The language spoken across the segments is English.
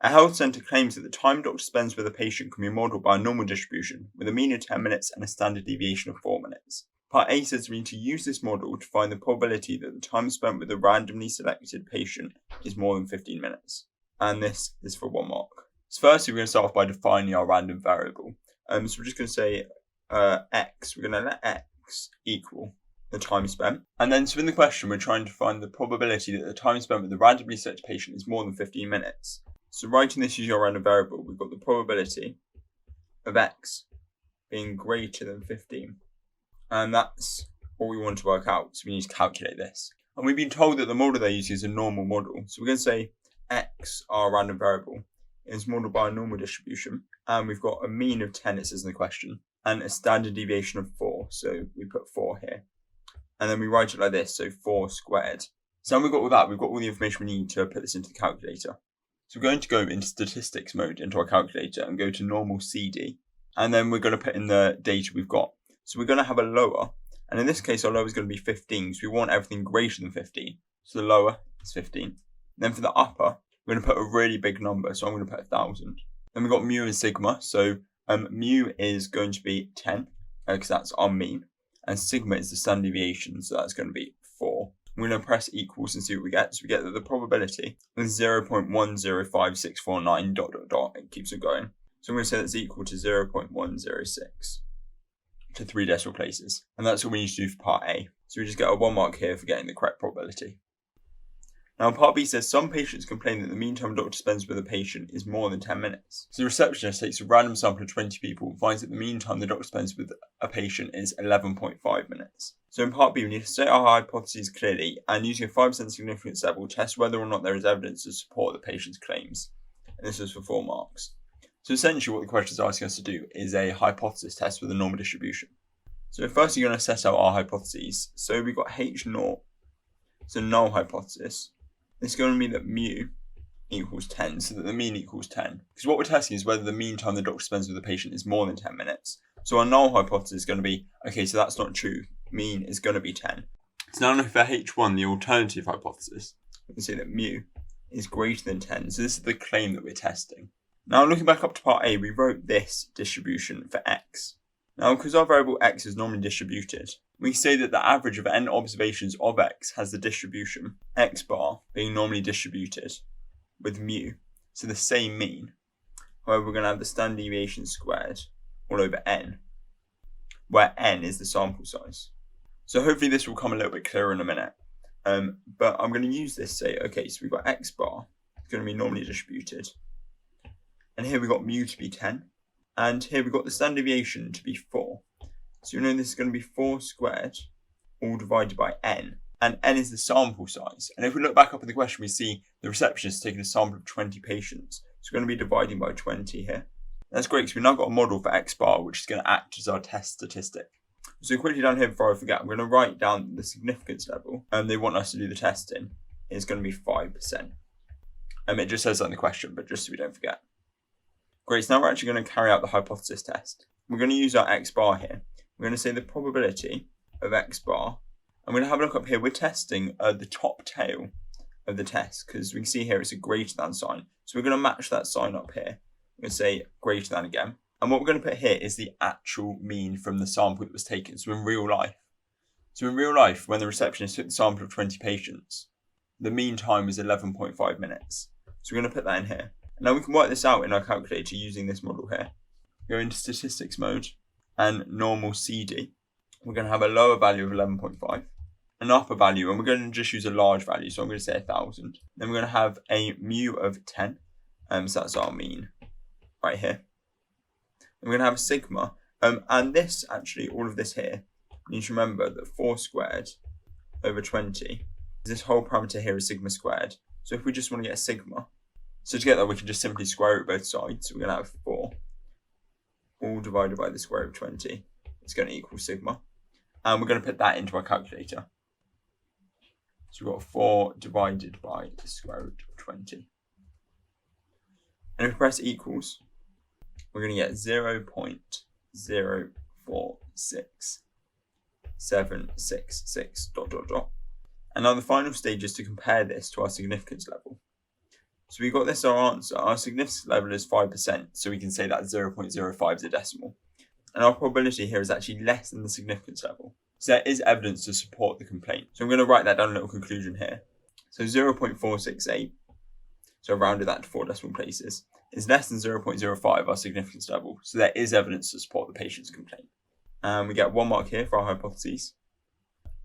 A health centre claims that the time a doctor spends with a patient can be modelled by a normal distribution, with a mean of 10 minutes and a standard deviation of 4 minutes. Part A says we need to use this model to find the probability that the time spent with a randomly selected patient is more than 15 minutes. And this is for 1 mark. So firstly, we're going to start off by defining our random variable. So we're just going to say x. We're going to let x equal the time spent. And then so in the question, we're trying to find the probability that the time spent with the randomly selected patient is more than 15 minutes. So writing this using our random variable, we've got the probability of x being greater than 15. And that's what we want to work out. So we need to calculate this. And we've been told that the model they use is a normal model. So we're going to say x, our random variable, is modelled by a normal distribution. And we've got a mean of 10, it says in the question, and a standard deviation of 4. So we put 4 here. And then we write it like this, so 4 squared. So when we've got all that, we've got all the information we need to put this into the calculator. So we're going to go into statistics mode into our calculator and go to normal CD. And then we're going to put in the data we've got. So we're going to have a lower, and in this case our lower is going to be 15, so we want everything greater than 15. So the lower is 15. Then for the upper, we're going to put a really big number, so I'm going to put 1,000. Then we've got mu and sigma, so mu is going to be 10, because that's our mean, and sigma is the standard deviation, so that's going to be 4. We're going to press equals and see what we get. So we get that the probability is 0.105649 ... It keeps on going. So I'm going to say that's equal to 0.106 to 3 decimal places. And that's what we need to do for part A. So we just get a 1 mark here for getting the correct probability. Now part B says some patients complain that the mean time a doctor spends with a patient is more than 10 minutes. So the receptionist takes a random sample of 20 people and finds that the mean time the doctor spends with a patient is 11.5 minutes. So in part B, we need to state our hypotheses clearly and using a 5% significance level, test whether or not there is evidence to support the patient's claims. And this is for 4 marks. So essentially what the question is asking us to do is a hypothesis test with a normal distribution. So first you're going to set out our hypotheses. So we've got H0, so null hypothesis. It's going to mean that mu equals 10, so that the mean equals 10. Because what we're testing is whether the mean time the doctor spends with the patient is more than 10 minutes. So our null hypothesis is going to be, okay, so that's not true. Mean is going to be 10. So now for H1, the alternative hypothesis, we can see that mu is greater than 10. So this is the claim that we're testing. Now looking back up to part A, we wrote this distribution for x. Now because our variable x is normally distributed, we say that the average of n observations of x has the distribution x bar being normally distributed with mu, so the same mean. However, we're going to have the standard deviation squared all over n, where n is the sample size. So hopefully this will come a little bit clearer in a minute. But I'm going to use this, say, okay, so we've got x bar, it's going to be normally distributed. And here we've got mu to be 10. And here we've got the standard deviation to be 4. So you know this is going to be 4 squared, all divided by n. And n is the sample size. And if we look back up at the question, we see the receptionist taking a sample of 20 patients. So we're going to be dividing by 20 here. That's great, because we've now got a model for x bar, which is going to act as our test statistic. So quickly down here before I forget, I'm going to write down the significance level. And they want us to do the testing. It's going to be 5%. It just says that in the question, but just so we don't forget. Great, so now we're actually going to carry out the hypothesis test. We're going to use our x bar here. We're going to say the probability of x bar. I'm going to have a look up here. We're testing the top tail of the test because we can see here it's a greater than sign. So we're going to match that sign up here. We're going to say greater than again. And what we're going to put here is the actual mean from the sample that was taken. So in real life. So in real life, when the receptionist took the sample of 20 patients, the mean time was 11.5 minutes. So we're going to put that in here. Now we can work this out in our calculator using this model here. Go into statistics mode and normal CD. We're going to have a lower value of 11.5, an upper value, and we're going to just use a large value. So I'm going to say 1,000. Then we're going to have a mu of 10. So that's our mean right here. And we're going to have a sigma. And this actually, all of this here, you need to remember that 4 squared over 20, this whole parameter here is sigma squared. So if we just want to get a sigma, so to get that, we can just simply square root both sides. So we're going to have 4, all divided by the square root of 20. It's going to equal sigma. And we're going to put that into our calculator. So we've got 4 divided by the square root of 20. And if we press equals, we're going to get 0.046766 ... And now the final stage is to compare this to our significance level. So we got this our answer. Our significance level is 5%, so we can say that 0.05 is a decimal. And our probability here is actually less than the significance level. So there is evidence to support the complaint. So I'm going to write that down in a little conclusion here. So 0.468, so I rounded that to 4 decimal places, is less than 0.05, our significance level. So there is evidence to support the patient's complaint. And we get 1 mark here for our hypotheses.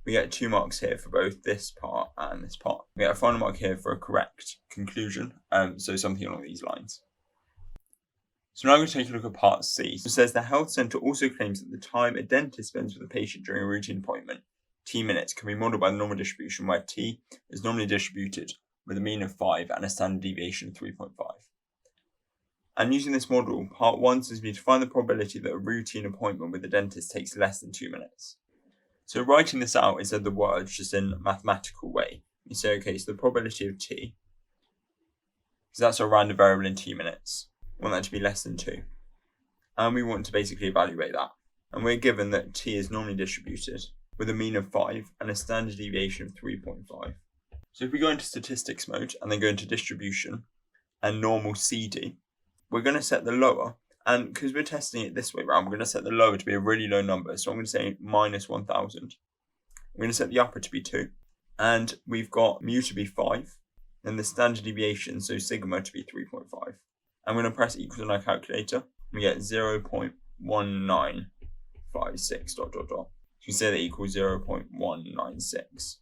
We get 2 marks here for both this part and this part. We get a final mark here for a correct conclusion, so something along these lines. So now I'm going to take a look at part C. It says the health centre also claims that the time a dentist spends with a patient during a routine appointment, T minutes, can be modelled by the normal distribution where T is normally distributed with a mean of 5 and a standard deviation of 3.5. And using this model, part 1 says we need to find the probability that a routine appointment with the dentist takes less than 2 minutes. So writing this out instead of the words just in a mathematical way, you say, okay, so the probability of T, because that's our random variable in T minutes, we want that to be less than 2. And we want to basically evaluate that. And we're given that T is normally distributed with a mean of 5 and a standard deviation of 3.5. So if we go into statistics mode and then go into distribution and normal CD, we're going to set the lower, and because we're testing it this way round, we're going to set the lower to be a really low number. So I'm going to say minus 1000. We're going to set the upper to be 2. And we've got mu to be 5. And the standard deviation, so sigma, to be 3.5. I'm going to press equals on our calculator. We get 0.1956 ... So we say that equals 0.196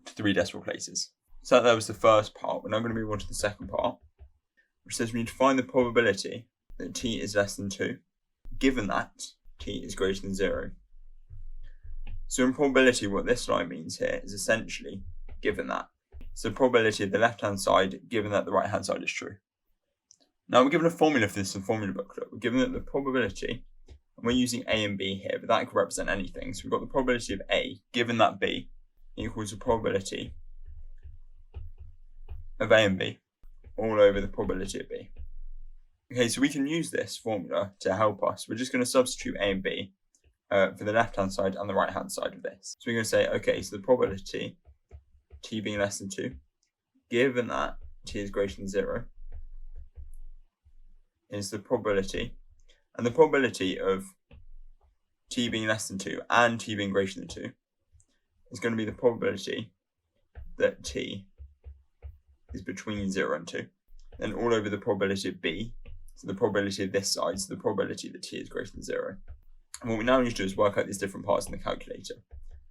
to 3 decimal places. So that was the first part. We're now going to move on to the second part, which says we need to find the probability that T is less than 2, given that T is greater than 0. So in probability, what this line means here is essentially given that. So probability of the left-hand side, given that the right-hand side is true. Now we're given a formula for this in the formula booklet. We're given that the probability, and we're using A and B here, but that could represent anything. So we've got the probability of A, given that B, equals the probability of A and B, all over the probability of B. Okay, so we can use this formula to help us. We're just going to substitute A and B for the left-hand side and the right-hand side of this. So we're going to say, okay, so the probability, T being less than 2, given that T is greater than 0, is the probability, and the probability of T being less than 2 and T being greater than 2 is going to be the probability that T is between 0 and 2. Then all over the probability of B, so the probability of this side is the probability that T is greater than 0. And what we now need to do is work out these different parts in the calculator.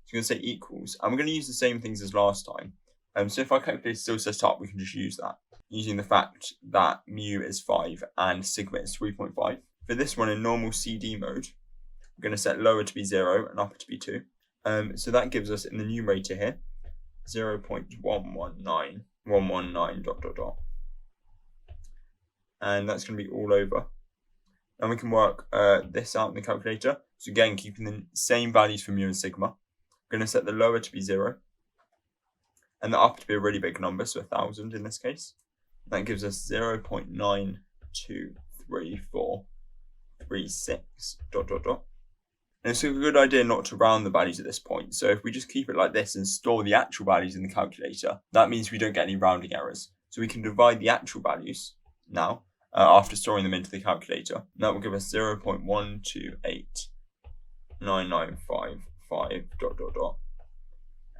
So we're going to say equals, and we're going to use the same things as last time. So if our calculator is still set up, we can just use that, using the fact that mu is 5 and sigma is 3.5. For this one in normal CD mode, we're going to set lower to be 0 and upper to be 2. So that gives us in the numerator here 0.119119 ... And that's going to be all over. And we can work this out in the calculator. So again, keeping the same values for mu and sigma. We're going to set the lower to be 0 and the upper to be a really big number, so 1000 in this case. That gives us 0.923436 ... And it's a good idea not to round the values at this point. So if we just keep it like this and store the actual values in the calculator, that means we don't get any rounding errors. So we can divide the actual values now after storing them into the calculator. And that will give us 0.128995 ...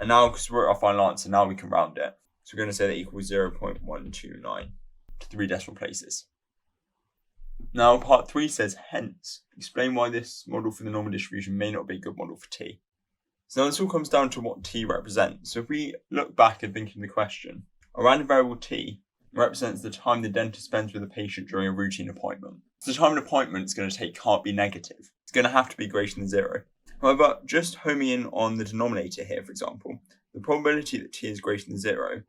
And now, because we're at our final answer, now we can round it. So we're going to say that equals 0.129 to 3 decimal places. Now, part 3 says, hence, explain why this model for the normal distribution may not be a good model for T. So now this all comes down to what T represents. So if we look back and think in the question, a random variable T represents the time the dentist spends with a patient during a routine appointment. So the time an appointment is going to take can't be negative. It's going to have to be greater than 0. However, just homing in on the denominator here, for example, the probability that T is greater than 0,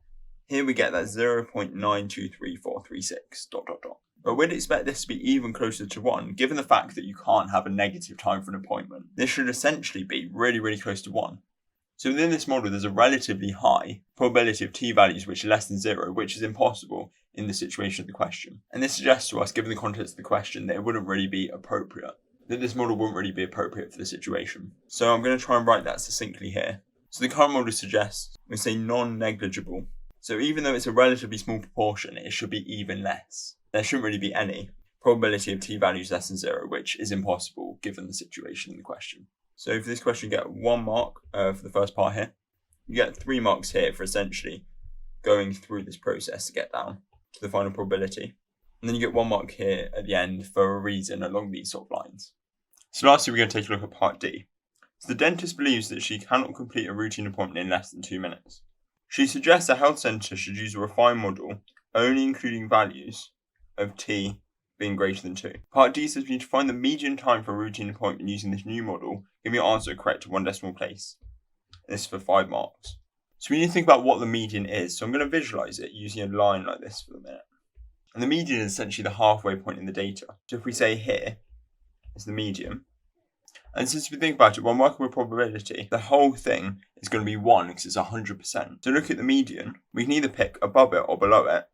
here we get that 0.923436 ... But we'd expect this to be even closer to 1, given the fact that you can't have a negative time for an appointment. This should essentially be really, really close to 1. So within this model, there's a relatively high probability of T values which are less than 0, which is impossible in the situation of the question. And this suggests to us, given the context of the question, that it wouldn't really be appropriate. That this model wouldn't really be appropriate for the situation. So I'm going to try and write that succinctly here. So the current model suggests, we say non-negligible. So even though it's a relatively small proportion, it should be even less. There shouldn't really be any probability of t values less than 0, which is impossible given the situation in the question. So for this question, you get 1 mark for the first part here. You get 3 marks here for essentially going through this process to get down to the final probability. And then you get 1 mark here at the end for a reason along these sort of lines. So lastly, we're going to take a look at part D. So the dentist believes that she cannot complete a routine appointment in less than 2 minutes. She suggests a health centre should use a refined model, only including values of t being greater than 2. Part D says we need to find the median time for a routine appointment using this new model. Give me your answer correct to 1 decimal place. This is for 5 marks. So we need to think about what the median is. So I'm going to visualize it using a line like this for the minute. And the median is essentially the halfway point in the data. So if we say here is the median, and since we think about it, when working with probability, the whole thing is going to be 1 because it's 100%. So look at the median. We can either pick above it or below it.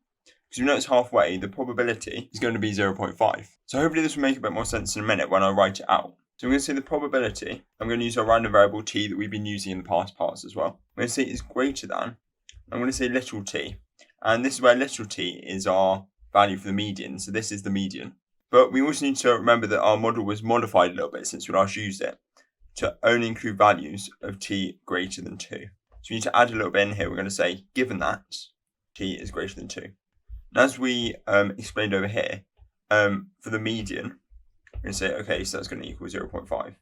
Because we know it's halfway, the probability is going to be 0.5. So hopefully this will make a bit more sense in a minute when I write it out. So I'm going to say the probability, I'm going to use our random variable t that we've been using in the past parts as well. I'm going to say is greater than, I'm going to say little t. And this is where little t is our value for the median. So this is the median. But we also need to remember that our model was modified a little bit since we last used it to only include values of t greater than 2. So we need to add a little bit in here. We're going to say, given that t is greater than 2. And as we explained over here, for the median, we're going to say, okay, so that's going to equal 0.5.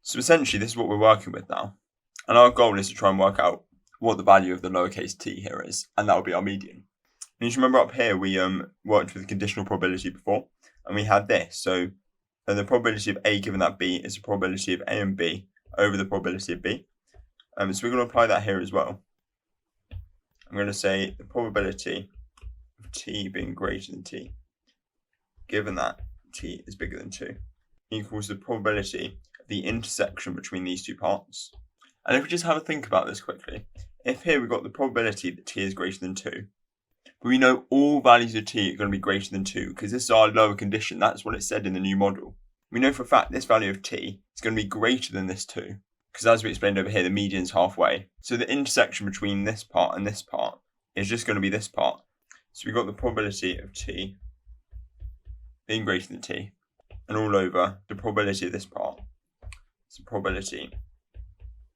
So essentially, this is what we're working with now. And our goal is to try and work out what the value of the lowercase t here is, and that will be our median. And you should remember up here, we worked with conditional probability before, and we had this. So the probability of A given that B is the probability of A and B over the probability of B. So we're going to apply that here as well. I'm going to say the probability of t being greater than t, given that t is bigger than 2, equals the probability of the intersection between these two parts. And if we just have a think about this quickly, if here we've got the probability that t is greater than 2, but we know all values of t are going to be greater than 2 because this is our lower condition. That's what it said in the new model. We know for a fact this value of t is going to be greater than this 2 because as we explained over here, the median is halfway. So the intersection between this part and this part is just going to be this part. So we've got the probability of t being greater than t, and all over the probability of this part. It's the probability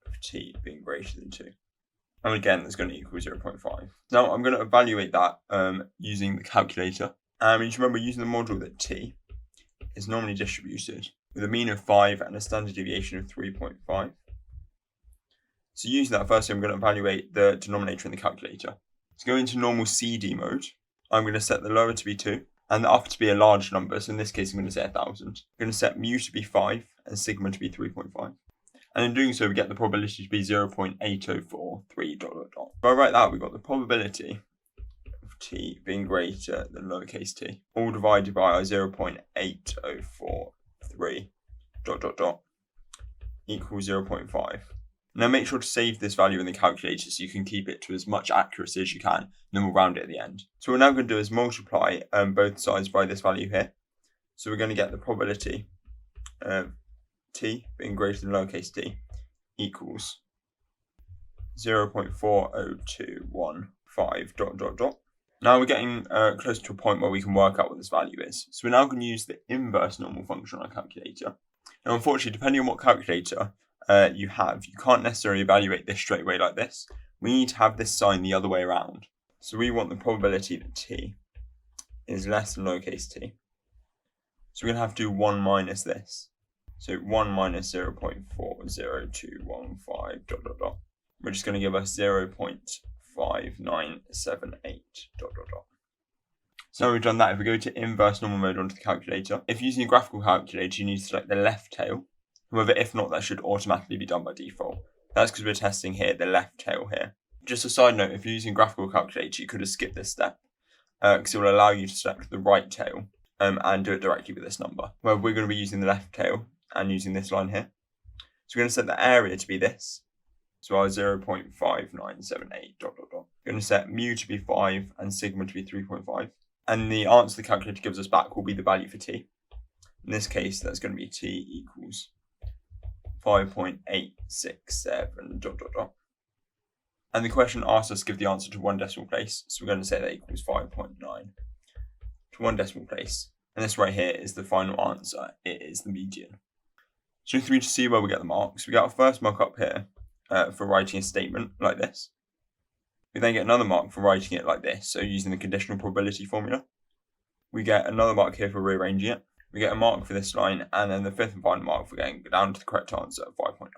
of t being greater than 2. And again, that's going to equal 0.5. Now I'm going to evaluate that using the calculator. And you should remember using the model that t is normally distributed with a mean of 5 and a standard deviation of 3.5. So using that, firstly, I'm going to evaluate the denominator in the calculator. To go into normal CD mode, I'm going to set the lower to be 2 and the upper to be a large number. So in this case, I'm going to say 1,000. I'm going to set mu to be 5 and sigma to be 3.5. And in doing so, we get the probability to be 0.8043 ... If I write that out, we've got the probability of t being greater than lowercase t, all divided by our 0.8043 ... equals 0.5. Now make sure to save this value in the calculator so you can keep it to as much accuracy as you can, and then we'll round it at the end. So what we're now going to do is multiply both sides by this value here. So we're going to get the probability of t being greater than lowercase t equals 0.40215 ... Now we're getting close to a point where we can work out what this value is. So we're now going to use the inverse normal function on our calculator. Now unfortunately, depending on what calculator you have, you can't necessarily evaluate this straight away like this. We need to have this sign the other way around. So we want the probability that t is less than lowercase t. So we're going to have to do 1 minus this. So 1 minus 0.40215 ... We're just going to give us 0.5978 ... So now we've done that, if we go to inverse normal mode onto the calculator, if using a graphical calculator, you need to select the left tail. However, if not, that should automatically be done by default. That's because we're testing here the left tail here. Just a side note, if you're using a graphical calculator, you could have skipped this step because it will allow you to select the right tail and do it directly with this number. Well, we're going to be using the left tail and using this line here. So we're going to set the area to be this. So our 0.5978 ... We're going to set mu to be 5 and sigma to be 3.5. And the answer the calculator gives us back will be the value for t. In this case, that's going to be t equals 5.867 ... And the question asks us to give the answer to one decimal place. So we're going to say that equals 5.9 to one decimal place. And this right here is the final answer. It is the median. So we need to see where we get the marks. We get our first mark up here for writing a statement like this. We then get another mark for writing it like this, so using the conditional probability formula. We get another mark here for rearranging it. We get a mark for this line, and then the fifth and final mark for getting down to the correct answer of 5.9.